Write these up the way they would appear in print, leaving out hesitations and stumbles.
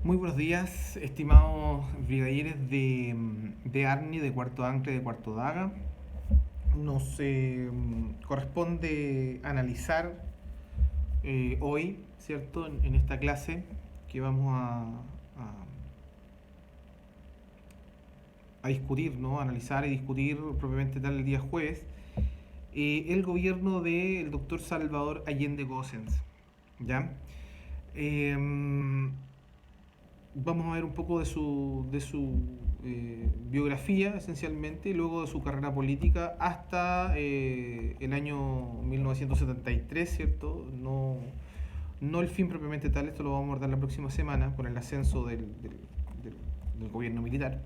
Muy buenos días, estimados brigadieres de ARNI, de Cuarto Ancre, de Cuarto Daga. Nos corresponde analizar hoy, ¿cierto?, en esta clase que vamos a discutir, ¿no? Analizar y discutir propiamente tal el día jueves, el gobierno del doctor Salvador Allende Gossens, ¿ya? Em, Vamos a ver un poco de su biografía, esencialmente, y luego de su carrera política hasta el año 1973, ¿cierto? No el fin propiamente tal, esto lo vamos a abordar la próxima semana con el ascenso del gobierno militar.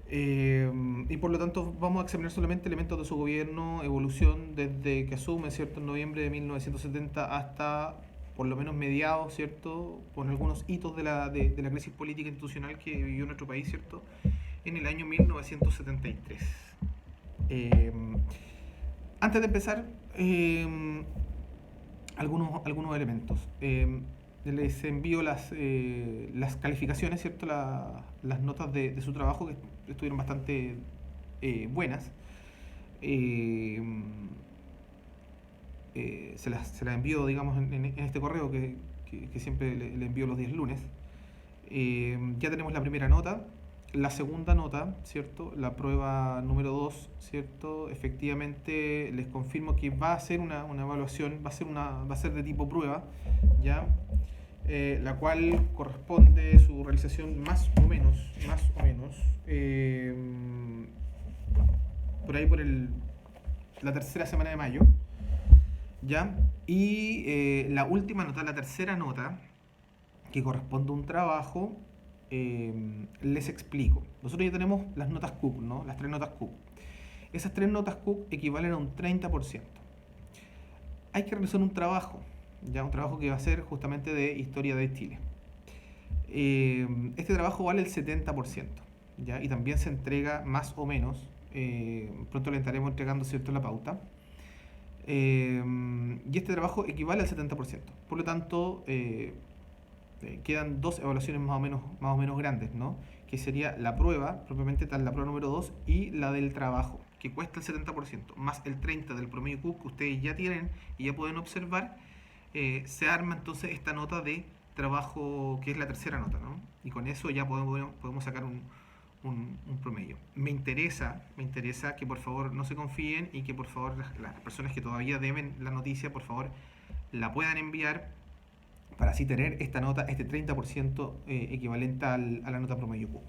Y por lo tanto vamos a examinar solamente elementos de su gobierno, evolución desde que asume, ¿cierto?, en noviembre de 1970 hasta por lo menos mediados, ¿cierto?, con algunos hitos de la crisis política institucional que vivió nuestro país, ¿cierto?, en el año 1973. Eh, Antes de empezar, algunos elementos. Les envío las calificaciones, ¿cierto? Las notas de su trabajo, que estuvieron bastante buenas. Eh, se las envío, digamos, en este correo que siempre le envío los días lunes. Ya tenemos la primera nota. La segunda nota, ¿cierto? La prueba número 2, ¿cierto? Efectivamente les confirmo que va a ser una evaluación, va a ser de tipo prueba, ¿ya? La cual corresponde su realización más o menos, por ahí la tercera semana de mayo, ¿ya? Y la última nota, la tercera nota, que corresponde a un trabajo, les explico. Nosotros ya tenemos las notas Cook, ¿no? Las tres notas Cook. Esas tres notas Cook equivalen a un 30%. Hay que realizar un trabajo, ya un trabajo que va a ser justamente de historia de Chile. Este trabajo vale el 70%, ¿ya? Y también se entrega más o menos, pronto le estaremos entregando, ¿cierto?, la pauta. Y este trabajo equivale al 70%. Por lo tanto, quedan dos evaluaciones más o menos grandes, ¿no? Que sería la prueba, propiamente tal, la prueba número 2, y la del trabajo, que cuesta el 70%, más el 30% del promedio CUP que ustedes ya tienen y ya pueden observar. Se arma entonces esta nota de trabajo, que es la tercera nota, ¿no? Y con eso ya podemos sacar un promedio. Me interesa que por favor no se confíen y que por favor las personas que todavía deben la noticia, por favor, la puedan enviar para así tener esta nota, este 30% equivalente a la nota promedio PUC.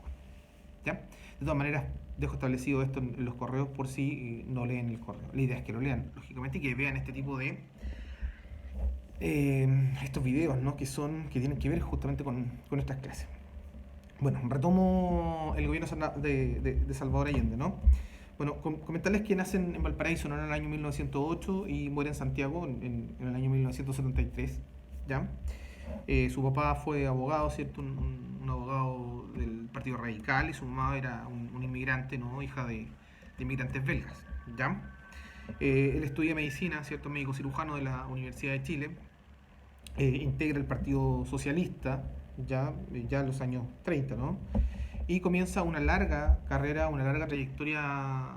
¿Ya? De todas maneras, dejo establecido esto en los correos por si no leen el correo. La idea es que lo lean, lógicamente, y que vean este tipo de estos videos, ¿no?, que tienen que ver justamente con estas clases. Bueno, retomo el gobierno de Salvador Allende, ¿no? Bueno, comentarles que nace en Valparaíso, ¿no?, en el año 1908 y muere en Santiago en el año 1973, ¿ya? Su papá fue abogado, ¿cierto? Un abogado del Partido Radical, y su mamá era un inmigrante, ¿no?, hija de inmigrantes belgas, ¿ya? Él estudia medicina, ¿cierto?, médico cirujano de la Universidad de Chile. Integra el Partido Socialista ya en los años 30, ¿no? Y comienza una larga carrera, una larga trayectoria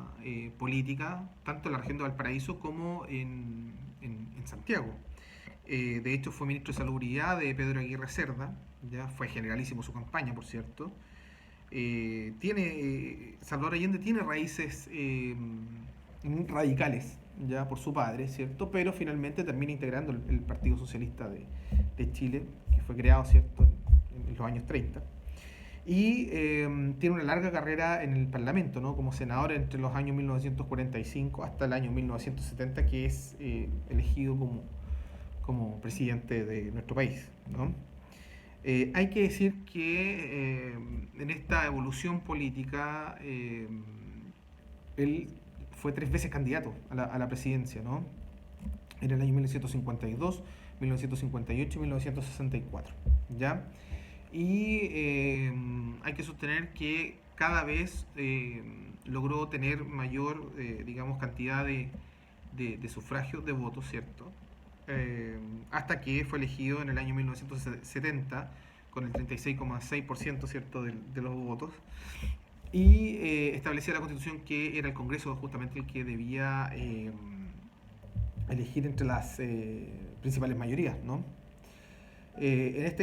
política, tanto en la región de Valparaíso como en Santiago. De hecho, fue ministro de Salubridad de Pedro Aguirre Cerda, ya fue generalísimo su campaña, por cierto. Salvador Allende tiene raíces radicales, ya por su padre, ¿cierto? Pero finalmente termina integrando el Partido Socialista de Chile, que fue creado, ¿cierto?, en los años 30. Y tiene una larga carrera en el Parlamento, ¿no?, como senador entre los años 1945 hasta el año 1970, que es elegido como presidente de nuestro país, ¿no? Hay que decir que en esta evolución política él fue 3 veces candidato a la presidencia, ¿no? En el año 1952, 1958 y 1964, ¿ya? Y hay que sostener que cada vez logró tener mayor, digamos, cantidad de sufragios, de votos, ¿cierto? hasta que fue elegido en el año 1970 con el 36,6%, ¿cierto?, de los votos, y establecía la Constitución que era el Congreso justamente el que debía elegir entre las principales mayorías, ¿no? Las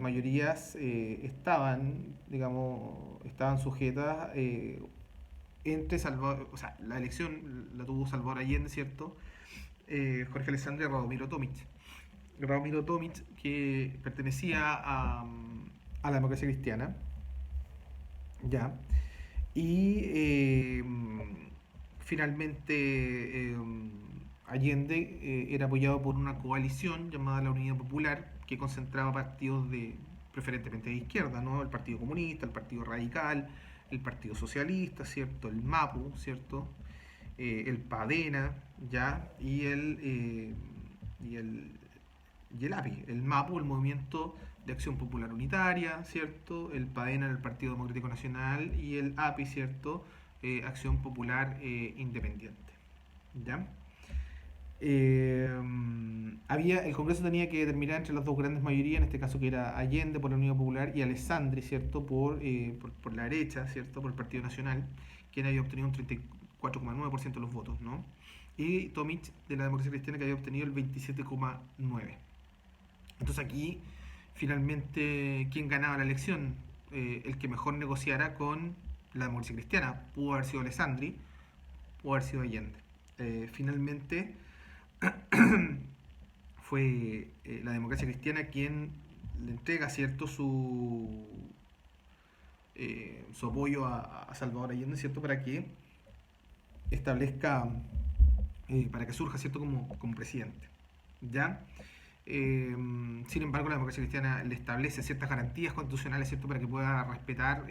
mayorías estaban sujetas entre Salvador, o sea, la elección la tuvo Salvador Allende, ¿cierto? Jorge Alessandri y Radomiro Tomic. Radomiro Tomic, que pertenecía a la democracia cristiana, ya, y finalmente Allende era apoyado por una coalición llamada la Unidad Popular que concentraba partidos preferentemente de izquierda, ¿no? El Partido Comunista, el Partido Radical, el Partido Socialista, ¿cierto? El MAPU, ¿cierto? El PADENA, ¿ya? Y el API, el MAPU, el Movimiento de Acción Popular Unitaria, ¿cierto? El PADENA, el Partido Democrático Nacional, y el API, ¿cierto? Acción Popular Independiente, ¿ya? El Congreso tenía que determinar entre las dos grandes mayorías, en este caso que era Allende por la Unidad Popular y Alessandri, ¿cierto?, por la derecha, ¿cierto?, por el Partido Nacional, quien había obtenido un 34,9% de los votos, ¿no? Y Tomic de la Democracia Cristiana, que había obtenido el 27,9%. Entonces aquí, finalmente, ¿quién ganaba la elección? El que mejor negociara con la Democracia Cristiana. Pudo haber sido Alessandri, pudo haber sido Allende. Finalmente fue la Democracia Cristiana quien le entrega, ¿cierto?, su apoyo a Salvador Allende, ¿cierto?, para que establezca, para que surja, ¿cierto?, como presidente, ¿ya? Sin embargo, la democracia cristiana le establece ciertas garantías constitucionales, ¿cierto?, para que pueda respetar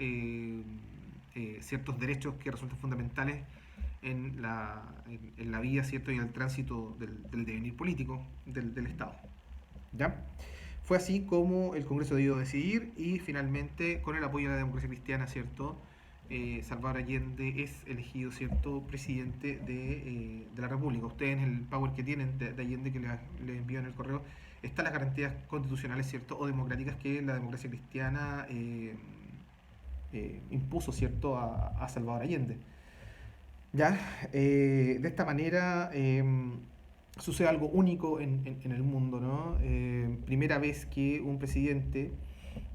ciertos derechos que resultan fundamentales en la vida, ¿cierto?, y el tránsito del devenir político del Estado, ¿ya? Fue así como el Congreso debió decidir y finalmente, con el apoyo de la democracia cristiana, ¿cierto?, Salvador Allende es elegido, ¿cierto?, presidente de la República. Ustedes en el power que tienen de Allende, que les envío en el correo, están las garantías constitucionales, ¿cierto?, o democráticas que la democracia cristiana impuso, ¿cierto?, a Salvador Allende. ¿Ya? De esta manera sucede algo único en el mundo, ¿no? Primera vez que un presidente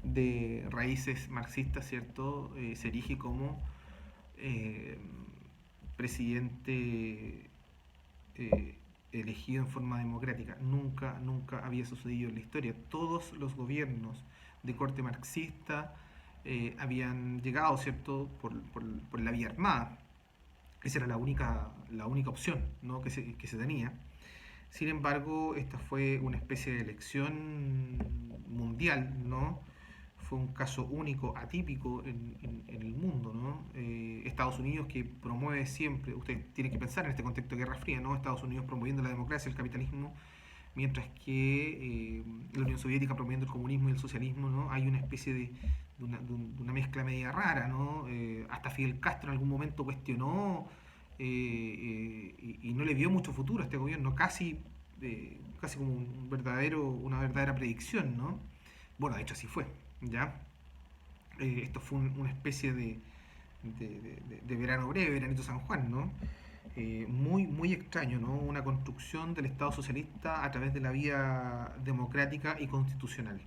de raíces marxistas, ¿cierto?, se erige como eh, presidente elegido en forma democrática. Nunca había sucedido en la historia. Todos los gobiernos de corte marxista habían llegado, ¿cierto?, por la vía armada. Esa era la única opción, ¿no?, que se tenía. Sin embargo, esta fue una especie de elección mundial, ¿no? Fue un caso único, atípico en el mundo, ¿no? Estados Unidos, que promueve siempre, ustedes tienen que pensar en este contexto de Guerra Fría, ¿no? Estados Unidos promoviendo la democracia, el capitalismo, mientras que la Unión Soviética promoviendo el comunismo y el socialismo, ¿no? Hay una especie de una mezcla media rara, ¿no? Hasta Fidel Castro en algún momento cuestionó y no le vio mucho futuro a este gobierno, casi como una verdadera predicción, ¿no? Bueno, de hecho así fue, ¿ya? Esto fue una especie de verano breve, veranito San Juan, ¿no? Muy extraño, ¿no? Una construcción del Estado socialista a través de la vía democrática y constitucional.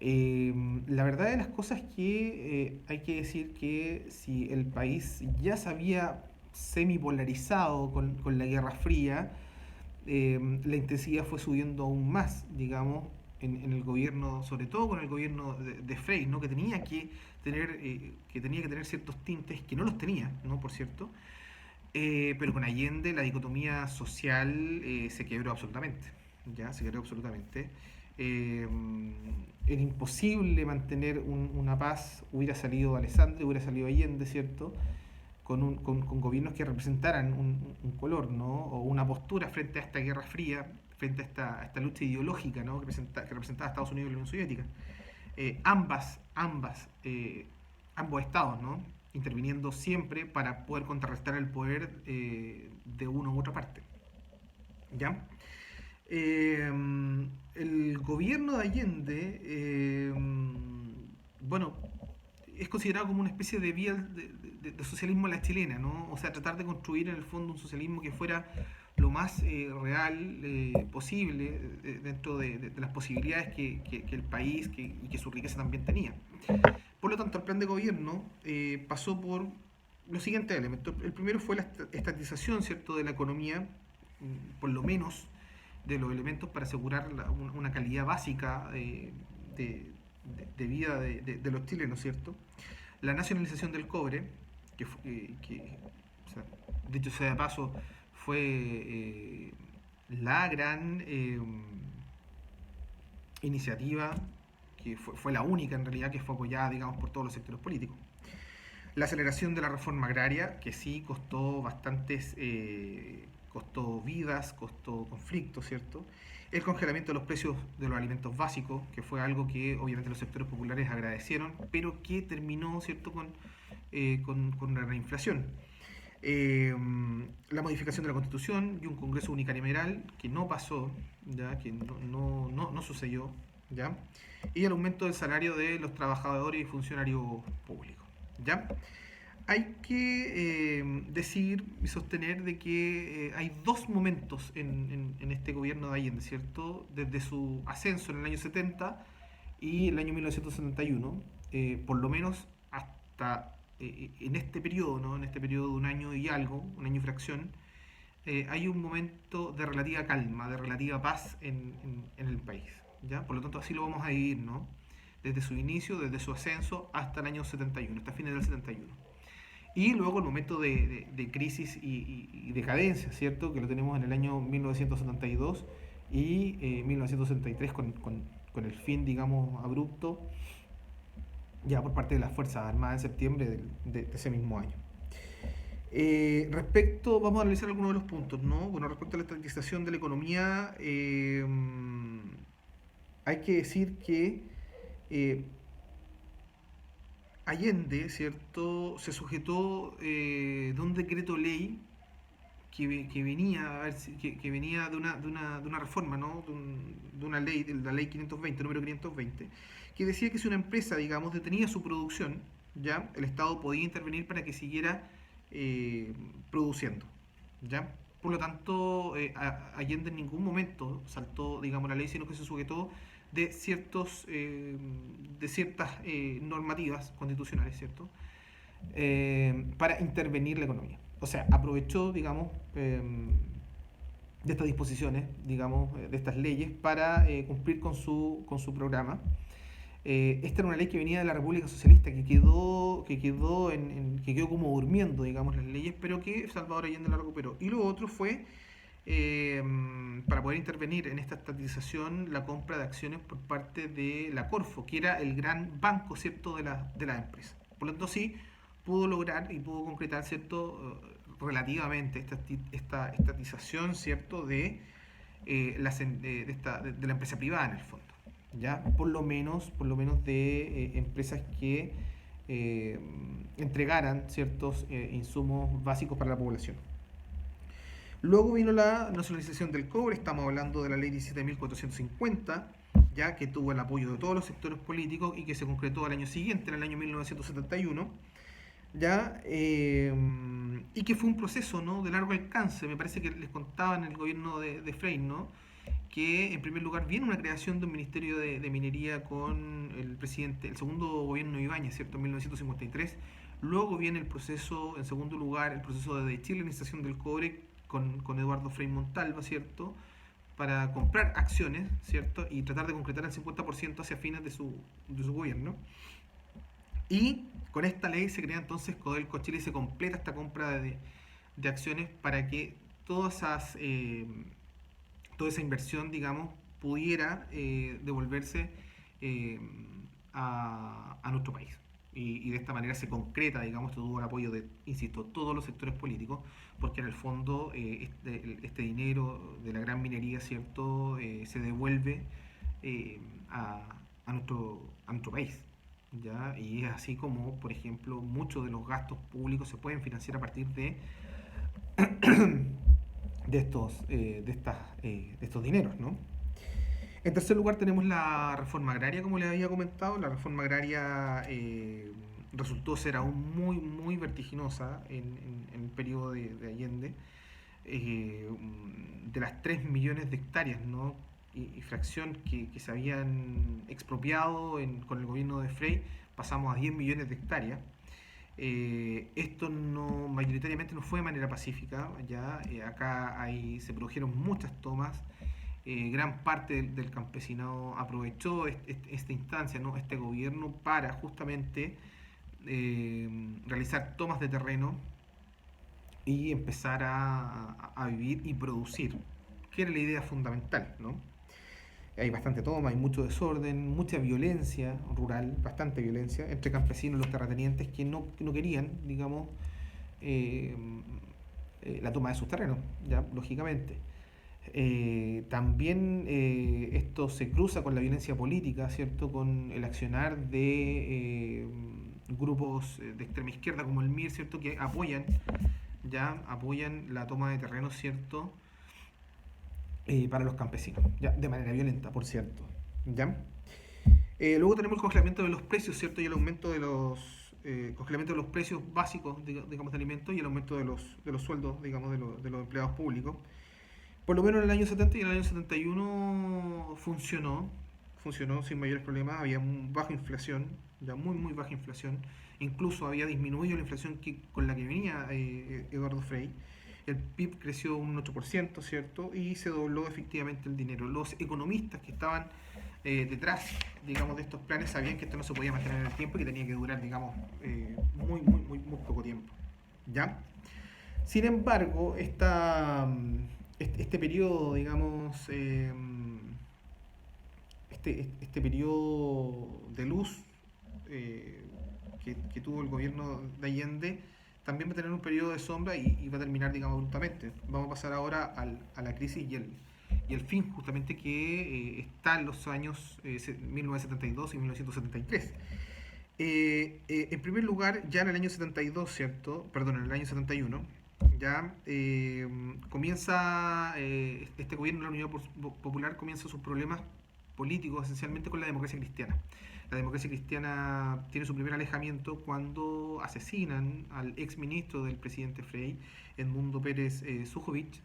La verdad de las cosas es que hay que decir que si el país ya se había semipolarizado con la Guerra Fría, la intensidad fue subiendo aún más, digamos, en el gobierno, sobre todo con el gobierno de Frey, ¿no?, que tenía que tener ciertos tintes que no los tenía, ¿no?, por cierto, pero con Allende la dicotomía social se quebró absolutamente, ya, se quebró absolutamente. Eh, Era imposible mantener una paz, hubiera salido Alessandri, hubiera salido Allende, ¿cierto?, con gobiernos que representaran un color, ¿no?, o una postura frente a esta Guerra Fría, frente a esta lucha ideológica, ¿no?, que representaba a Estados Unidos y la Unión Soviética. Ambos estados, ¿no?, interviniendo siempre para poder contrarrestar el poder de una u otra parte. ¿Ya? Eh, el gobierno de Allende, bueno, es considerado como una especie de vía de socialismo a la chilena, ¿no? O sea, tratar de construir en el fondo un socialismo que fuera lo más real posible dentro de las posibilidades que el país y que su riqueza también tenía. Por lo tanto, el plan de gobierno pasó por los siguientes elementos. El primero fue la estatización, ¿cierto?, de la economía, por lo menos de los elementos para asegurar una calidad básica de, de vida de los chilenos, ¿cierto? La nacionalización del cobre, que o sea, dicho sea de paso, fue la gran iniciativa, que fue la única en realidad que fue apoyada, digamos, por todos los sectores políticos. La aceleración de la reforma agraria, que sí costó bastantes, costó vidas, costó conflictos, ¿cierto? El congelamiento de los precios de los alimentos básicos, que fue algo que obviamente los sectores populares agradecieron, pero que terminó, ¿cierto?, con la inflación. Eh, la modificación de la Constitución y un Congreso unicameral que no pasó, ¿ya? Que no sucedió, ¿ya? Y el aumento del salario de los trabajadores y funcionarios públicos, ¿ya? Hay que decir y sostener de que hay dos momentos en este gobierno de Allende, ¿cierto? Desde su ascenso en el año 70 y el año 1971, por lo menos hasta en este periodo, ¿no? En este periodo de un año y algo, un año y fracción, hay un momento de relativa calma, de relativa paz en el país, ¿ya? Por lo tanto, así lo vamos a vivir, ¿no? Desde su inicio, desde su ascenso hasta el año 71, hasta fines del 71. Y luego el momento de crisis y decadencia, ¿cierto? Que lo tenemos en el año 1972 y 1973 con el fin, digamos, abrupto ya por parte de las Fuerzas Armadas en septiembre de ese mismo año. Vamos a analizar algunos de los puntos, ¿no? Bueno, respecto a la estatización de la economía, hay que decir que Allende, ¿cierto?, se sujetó de un decreto ley que venía, a ver, que venía de una reforma, ¿no? De una ley, de la ley 520, número 520, que decía que si una empresa, digamos, detenía su producción, ya el Estado podía intervenir para que siguiera produciendo, ¿ya? Por lo tanto, Allende en ningún momento saltó, digamos, la ley, sino que se sujetó de ciertas normativas constitucionales, ¿cierto? Para intervenir la economía. O sea, aprovechó, digamos, de estas disposiciones, digamos, de estas leyes para cumplir con su programa. Esta era una ley que venía de la República Socialista, que quedó como durmiendo, digamos, las leyes, pero que Salvador Allende la recuperó. Y lo otro fue, eh, para poder intervenir en esta estatización, la compra de acciones por parte de la Corfo, que era el gran banco, ¿cierto?, de la empresa. Por lo tanto, sí, pudo lograr y pudo concretar, ¿cierto?, relativamente esta estatización, ¿cierto?, de la empresa privada en el fondo, ya por lo menos de empresas que eh, entregaran ciertos insumos básicos para la población. Luego vino la nacionalización del cobre, estamos hablando de la ley 17.450, ya que tuvo el apoyo de todos los sectores políticos y que se concretó al año siguiente, en el año 1971, ya y que fue un proceso, ¿no?, de largo alcance. Me parece que les contaba en el gobierno de Frey, ¿no?, que en primer lugar viene una creación de un ministerio de minería con el presidente, el segundo gobierno de Ibáñez, ¿cierto?, en 1953. Luego viene el proceso, en segundo lugar, el proceso de chilenización del cobre con Eduardo Frei Montalva, ¿cierto?, para comprar acciones, ¿cierto?, y tratar de concretar el 50% hacia fines de su gobierno. Y con esta ley se crea entonces Codelco Chile y se completa esta compra de acciones para que toda esa inversión, digamos, pudiera devolverse eh, a nuestro país. Y de esta manera se concreta, digamos, todo el apoyo de, insisto, todos los sectores políticos, porque en el fondo este dinero de la gran minería, ¿cierto?, se devuelve eh, a, a nuestro país. ¿Ya? Y es así como, por ejemplo, muchos de los gastos públicos se pueden financiar a partir de estos dineros, ¿no? En tercer lugar tenemos la reforma agraria, como les había comentado. La reforma agraria resultó ser aún muy vertiginosa en el periodo de Allende. De las 3 millones de hectáreas, ¿no? y fracción que se habían expropiado con el gobierno de Frey, pasamos a 10 millones de hectáreas. Esto no, mayoritariamente no fue de manera pacífica, ya acá se produjeron muchas tomas, gran parte del campesinado aprovechó esta instancia, ¿no? Este gobierno para justamente realizar tomas de terreno y empezar a vivir y producir, que era la idea fundamental, ¿no? Hay bastante toma, hay mucho desorden, mucha violencia rural, bastante violencia entre campesinos y los terratenientes que no querían, digamos, eh, la toma de sus terrenos, ya, lógicamente. También esto se cruza con la violencia política, ¿cierto? Con el accionar de grupos de extrema izquierda como el MIR, ¿cierto? Que apoyan la toma de terrenos, ¿cierto? Para los campesinos, ya, de manera violenta, por cierto, ¿ya? Luego tenemos el congelamiento de los precios, ¿cierto? Y el aumento de los congelamiento de los precios básicos, digamos, de alimentos y el aumento de los sueldos, digamos, de los empleados públicos. Por lo menos en el año 70 y en el año 71 funcionó sin mayores problemas, había baja inflación, ya muy baja inflación, incluso había disminuido la inflación con la que venía Eduardo Frei. El PIB creció un 8%, ¿cierto? Y se dobló efectivamente el dinero. Los economistas que estaban detrás, digamos, de estos planes sabían que esto no se podía mantener en el tiempo y que tenía que durar, digamos, muy poco tiempo, ¿ya? Sin embargo, este periodo, digamos, este periodo de luz que tuvo el gobierno de Allende también va a tener un periodo de sombra y va a terminar, digamos, abruptamente. Vamos a pasar ahora a la crisis y el fin justamente que está en los años 1972 y 1973. En primer lugar, ya en el año 72, ¿cierto? Perdón, en el año 71, ya comienza este gobierno de la Unidad Popular comienza sus problemas políticos esencialmente con la democracia cristiana. La democracia cristiana tiene su primer alejamiento cuando asesinan al ex ministro del presidente Frei, Edmundo Pérez Sujovic,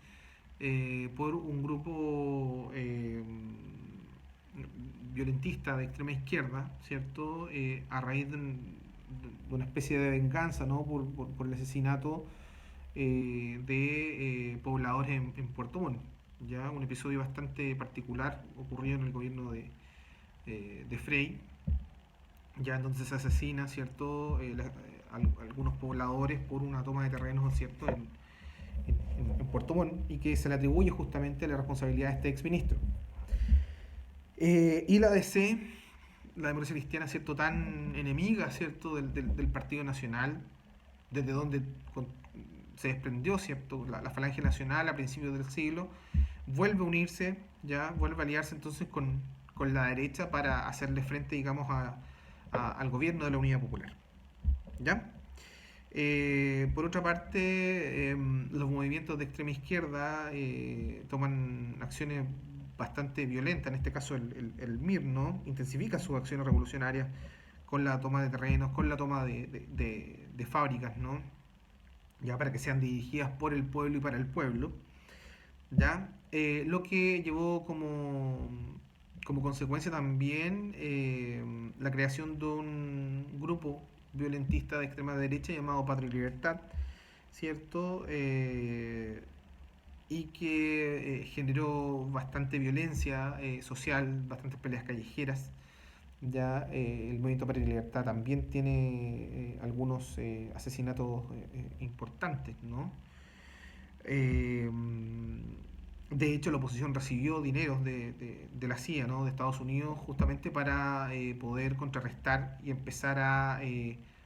por un grupo violentista de extrema izquierda, ¿cierto? A raíz de una especie de venganza, ¿no? Por el asesinato de pobladores en Puerto Montt. Ya un episodio bastante particular ocurrió en el gobierno de Frei, ya entonces se asesina, ¿cierto? Algunos pobladores por una toma de terrenos, ¿cierto? En Puerto Montt y que se le atribuye justamente la responsabilidad de este exministro. Y la DC, la democracia cristiana, ¿cierto? Tan enemiga, ¿cierto? Del Partido Nacional, desde donde se desprendió, ¿cierto? La Falange Nacional a principios del siglo, vuelve a unirse, ya vuelve a aliarse entonces con la derecha para hacerle frente, digamos, al gobierno de la Unidad Popular, ¿ya? Por otra parte, los movimientos de extrema izquierda toman acciones bastante violentas, en este caso el MIR, ¿no? Intensifica sus acciones revolucionarias con la toma de terrenos, con la toma de fábricas, ¿no? Ya para que sean dirigidas por el pueblo y para el pueblo, ¿ya? Lo que llevó como consecuencia también la creación de un grupo violentista de extrema derecha llamado Patria y Libertad, ¿cierto? Y que generó bastante violencia social, bastantes peleas callejeras. Ya el movimiento Patria y Libertad también tiene algunos asesinatos importantes, ¿no? Eh, de hecho, la oposición recibió dineros de la CIA, ¿no? De Estados Unidos, justamente para poder contrarrestar y empezar a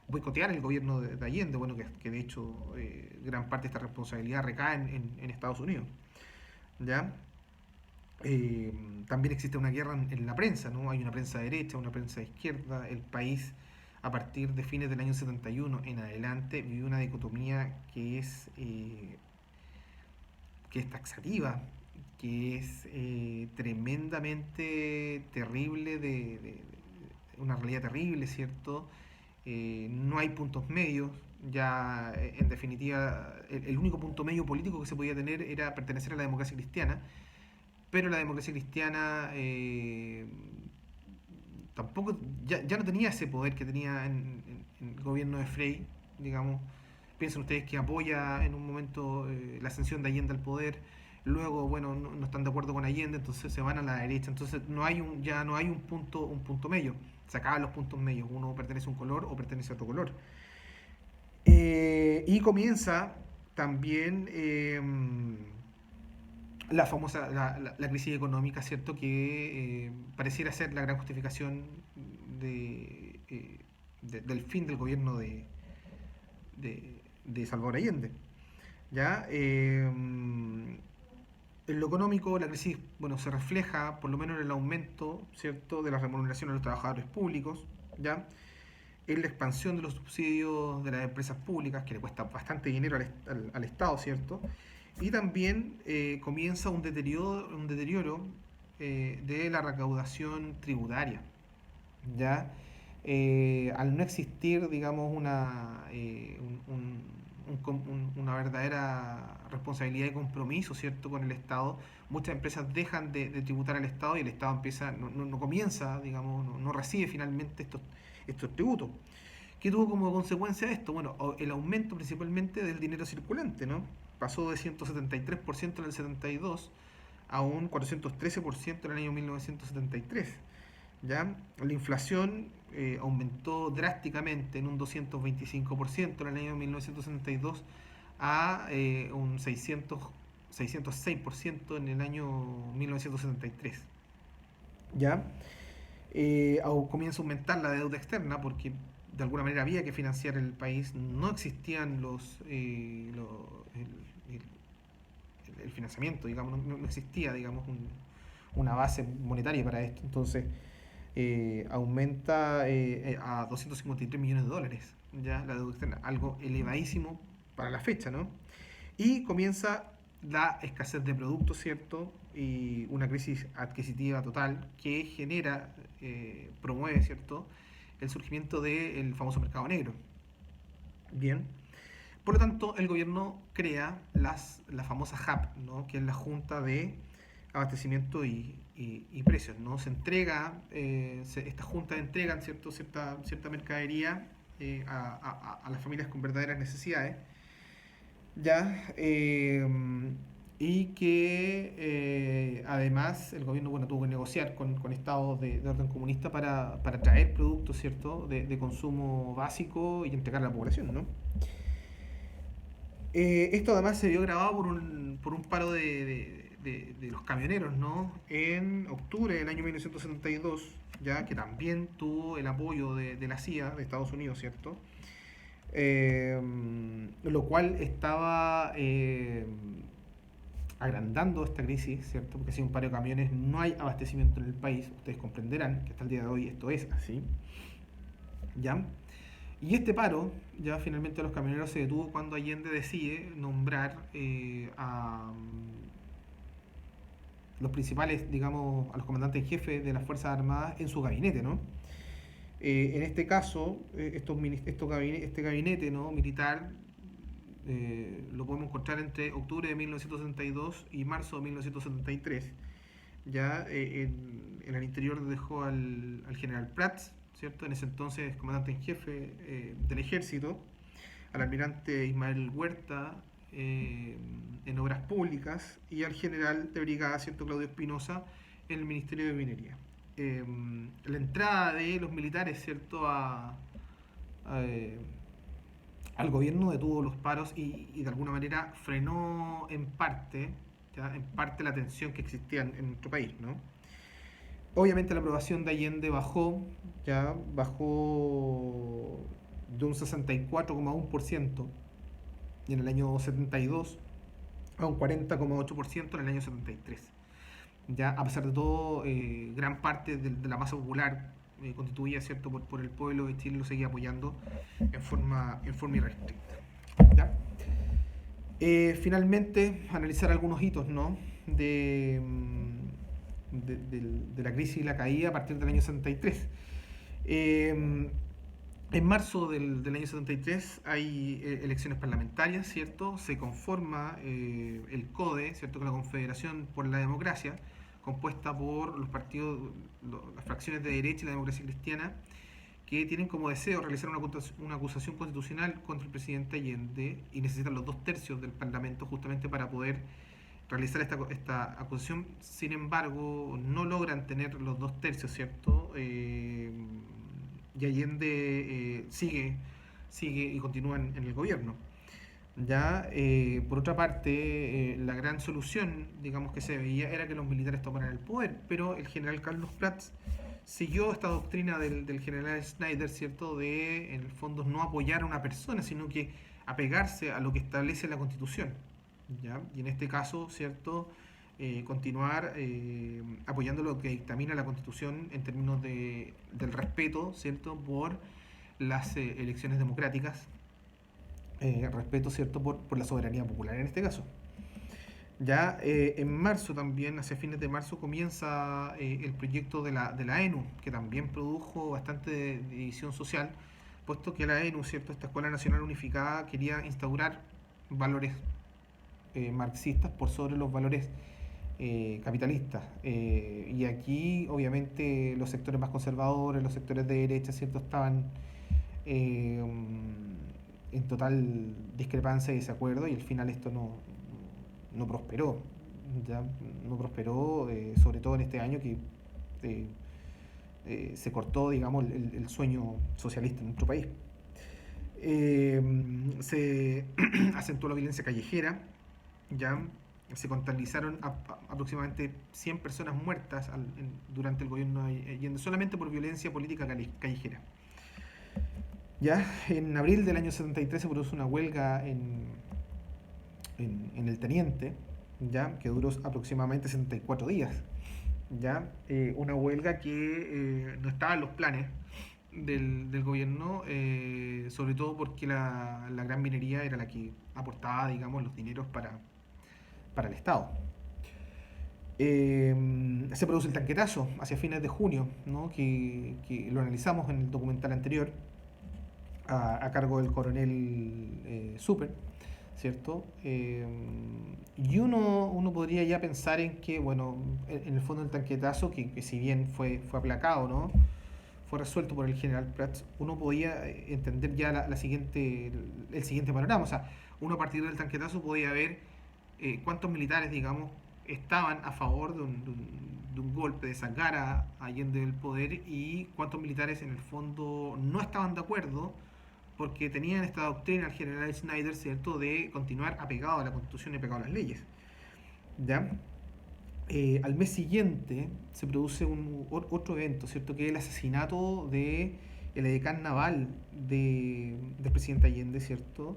boicotear el gobierno de Allende, bueno, que de hecho gran parte de esta responsabilidad recae en Estados Unidos, ¿ya? Eh, También existe una guerra en la prensa, ¿no? Hay una prensa derecha, una prensa de izquierda. El país, a partir de fines del año 71 en adelante, vive una dicotomía que es que es taxativa, que es tremendamente terrible, una realidad terrible, ¿cierto? No hay puntos medios, ya en definitiva el único punto medio político que se podía tener era pertenecer a la democracia cristiana, pero la democracia cristiana tampoco, ya no tenía ese poder que tenía en el gobierno de Frei, digamos. Piensen ustedes que apoya en un momento la ascensión de Allende al poder, luego, bueno, no están de acuerdo con Allende, entonces se van a la derecha, entonces ya no hay un punto medio, se acaban los puntos medios, uno pertenece a un color o pertenece a otro color. Y comienza también la famosa la crisis económica, ¿cierto? Que pareciera ser la gran justificación del fin del gobierno de Salvador Allende. ¿Ya? En lo económico, la crisis, bueno, se refleja por lo menos en el aumento, ¿cierto?, de la remuneración a los trabajadores públicos, ¿ya? En la expansión de los subsidios de las empresas públicas, que le cuesta bastante dinero al Estado, ¿cierto? Y también comienza un deterioro de la recaudación tributaria, ¿ya? Al no existir, digamos, una verdadera responsabilidad y compromiso, ¿cierto?, con el Estado, muchas empresas dejan de tributar al Estado y el Estado empieza, no comienza, digamos, no recibe finalmente estos tributos. ¿Qué tuvo como consecuencia esto? Bueno, el aumento principalmente del dinero circulante, ¿no? Pasó de 173% en el 72 a un 413% en el año 1973. ¿Ya? La inflación aumentó drásticamente en un 225% en el año 1972 a un 606% en el año 1973. ¿Ya? Comienza a aumentar la deuda externa porque de alguna manera había que financiar el país, no existían el financiamiento, digamos, no existía, digamos, una base monetaria para esto. Entonces, aumenta a 253 millones de dólares, ya la deuda externa, algo elevadísimo para la fecha, ¿no? Y comienza la escasez de productos, ¿cierto? Y una crisis adquisitiva total que genera, promueve, ¿cierto?, el surgimiento del famoso mercado negro. Bien. Por lo tanto, el gobierno crea la famosa JAP, ¿no?, que es la Junta de Abastecimiento y Precios, ¿no? Se entrega, estas juntas entregan, ¿cierto?, cierta mercadería a las familias con verdaderas necesidades, ¿ya? Y que además el gobierno, bueno, tuvo que negociar con estados de orden comunista para traer productos, ¿cierto?, de consumo básico y entregar a la población, ¿no? Esto además se vio grabado por un paro de los camioneros, ¿no?, en octubre del año 1972, ya que también tuvo el apoyo de la CIA, de Estados Unidos, ¿cierto? Lo cual estaba agrandando esta crisis, ¿cierto? Porque si hay un paro de camiones no hay abastecimiento en el país, ustedes comprenderán que hasta el día de hoy esto es así, ¿ya? Y este paro, ya finalmente los camioneros se detuvo cuando Allende decide nombrar a los principales, digamos, a los comandantes en jefe de las Fuerzas Armadas en su gabinete, ¿no? En este caso, este gabinete, ¿no?, militar lo podemos encontrar entre octubre de 1972 y marzo de 1973. Ya en el interior dejó al general Prats, ¿cierto?, en ese entonces comandante en jefe del ejército, al almirante Ismael Huerta en obras públicas y al general de brigada, ¿cierto?, Claudio Espinosa en el Ministerio de Minería. La entrada de los militares, ¿cierto?, al gobierno detuvo los paros y de alguna manera frenó en parte, ¿ya?, la tensión que existía en nuestro país, ¿no? Obviamente la aprobación de Allende bajó de un 64,1% en el año 72 a un 40,8% en el año 73. Ya, a pesar de todo, gran parte de la masa popular constituida, ¿cierto?, por el pueblo de Chile lo seguía apoyando en forma irrestricta. ¿Ya? Finalmente, analizar algunos hitos, ¿no? de, de la crisis y la caída a partir del año 73. Eh, en marzo del año 73 hay elecciones parlamentarias, ¿cierto? Se conforma el CODE, ¿cierto? Con la Confederación por la Democracia, compuesta por los partidos, las fracciones de derecha y la democracia cristiana, que tienen como deseo realizar una acusación constitucional contra el presidente Allende y necesitan los 2/3 del Parlamento justamente para poder realizar esta acusación. Sin embargo, no logran tener los 2/3, ¿cierto? Y Allende sigue y continúa en el gobierno. Ya, por otra parte, la gran solución, digamos, que se veía era que los militares tomaran el poder, pero el general Carlos Prats siguió esta doctrina del general Snyder, ¿cierto? De, en el fondo, no apoyar a una persona, sino que apegarse a lo que establece la Constitución. ¿Ya? Y en este caso, ¿cierto? Continuar apoyando lo que dictamina la Constitución en términos del respeto, ¿cierto? Por las elecciones democráticas, respeto, ¿cierto? Por la soberanía popular en este caso. Ya en marzo también, hacia fines de marzo, comienza el proyecto de la ENU, que también produjo bastante división social, puesto que la ENU, ¿cierto? Esta Escuela Nacional Unificada, quería instaurar valores marxistas por sobre los valores capitalistas. Y aquí, obviamente, los sectores más conservadores, los sectores de derecha, ¿cierto? Estaban eh, en total discrepancia y desacuerdo, y al final esto no prosperó. ¿Ya? No prosperó, sobre todo en este año que eh, se cortó, digamos, el sueño socialista en nuestro país. Se acentuó la violencia callejera, ya se contabilizaron aproximadamente 100 personas muertas durante el gobierno de Allende, solamente por violencia política callejera. Ya en abril del año 73 se produjo una huelga en el Teniente, ya que duró aproximadamente 74 días. Ya una huelga que no estaba en los planes del gobierno, sobre todo porque la gran minería era la que aportaba, digamos, los dineros para el Estado. Se produce el tanquetazo hacia fines de junio, ¿no? que lo analizamos en el documental anterior, a cargo del coronel Super, ¿cierto? Y uno podría ya pensar en que, bueno, en el fondo el tanquetazo, que si bien fue aplacado, ¿no? Fue resuelto por el general Prats, uno podía entender ya el siguiente panorama. O sea, uno a partir del tanquetazo podía ver cuántos militares, digamos, estaban a favor de un golpe, de sacar a Allende del poder, y cuántos militares en el fondo no estaban de acuerdo porque tenían esta doctrina al general Snyder, ¿cierto?, de continuar apegado a la Constitución y apegado a las leyes. ¿Ya? Al mes siguiente se produce otro evento, ¿cierto?, que es el asesinato de el edecán naval del presidente Allende, ¿cierto?,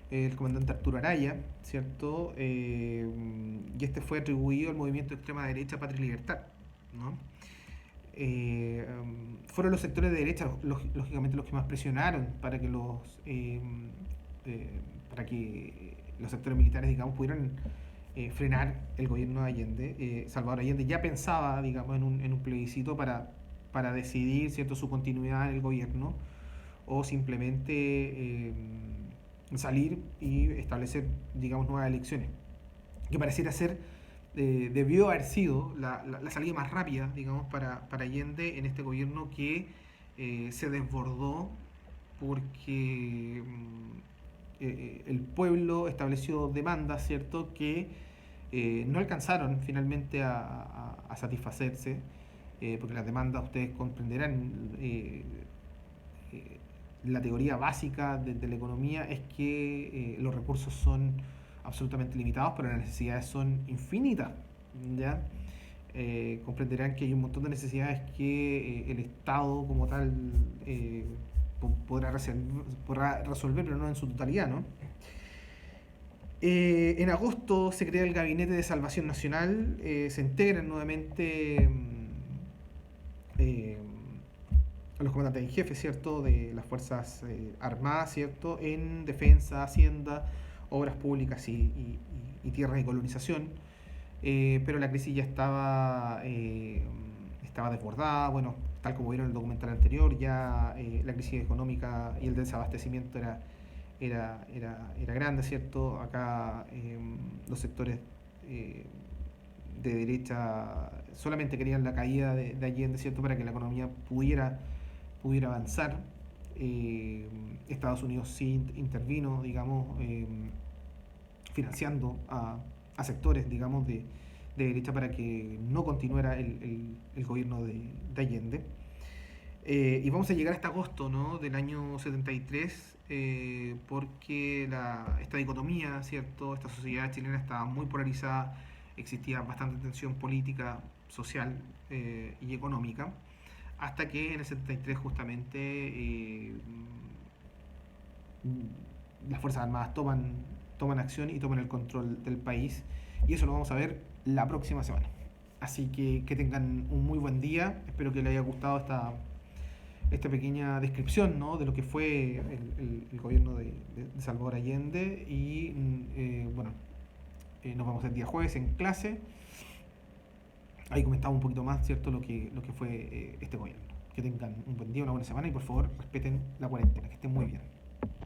el comandante Arturo Araya, ¿cierto? Y este fue atribuido al movimiento de extrema derecha Patria y Libertad, ¿no? Fueron los sectores de derecha, lógicamente, los que más presionaron para que los sectores militares, digamos, pudieran frenar el gobierno de Allende. Salvador Allende ya pensaba, digamos, en un plebiscito para decidir, ¿cierto?, su continuidad en el gobierno, o simplemente salir y establecer, digamos, nuevas elecciones, que pareciera ser debió haber sido la salida más rápida, digamos, para Allende en este gobierno que se desbordó porque el pueblo estableció demandas, ¿cierto?, que no alcanzaron finalmente a satisfacerse, porque las demandas, ustedes comprenderán, la teoría básica de la economía es que los recursos son absolutamente limitados, pero las necesidades son infinitas. ¿Ya? Comprenderán que hay un montón de necesidades que el Estado como tal podrá resolver, pero no en su totalidad, ¿no? En agosto se crea el Gabinete de Salvación Nacional, se integran nuevamente eh, los comandantes en jefe, ¿cierto?, de las Fuerzas Armadas, ¿cierto?, en Defensa, Hacienda, obras públicas y tierras de colonización, pero la crisis ya estaba desbordada. Bueno, tal como vieron en el documental anterior, ya la crisis económica y el desabastecimiento era grande, ¿cierto? Acá los sectores eh, de derecha solamente querían la caída de Allende, ¿cierto? Para que la economía pudiera avanzar. Estados Unidos sí intervino, digamos, financiando a sectores, digamos, de derecha para que no continuara el gobierno de Allende. Y vamos a llegar hasta agosto, ¿no?, del año 73, porque esta dicotomía, ¿cierto? Esta sociedad chilena estaba muy polarizada, existía bastante tensión política, social y económica, hasta que en el 73 justamente las Fuerzas Armadas toman acción y toman el control del país, y eso lo vamos a ver la próxima semana. Así que tengan un muy buen día, espero que les haya gustado esta pequeña descripción, ¿no?, de lo que fue el gobierno de Salvador Allende. Y bueno, nos vemos el día jueves en clase. Ahí comentamos un poquito más, ¿cierto?, lo que fue este gobierno. Que tengan un buen día, una buena semana, y por favor respeten la cuarentena. Que estén muy bien.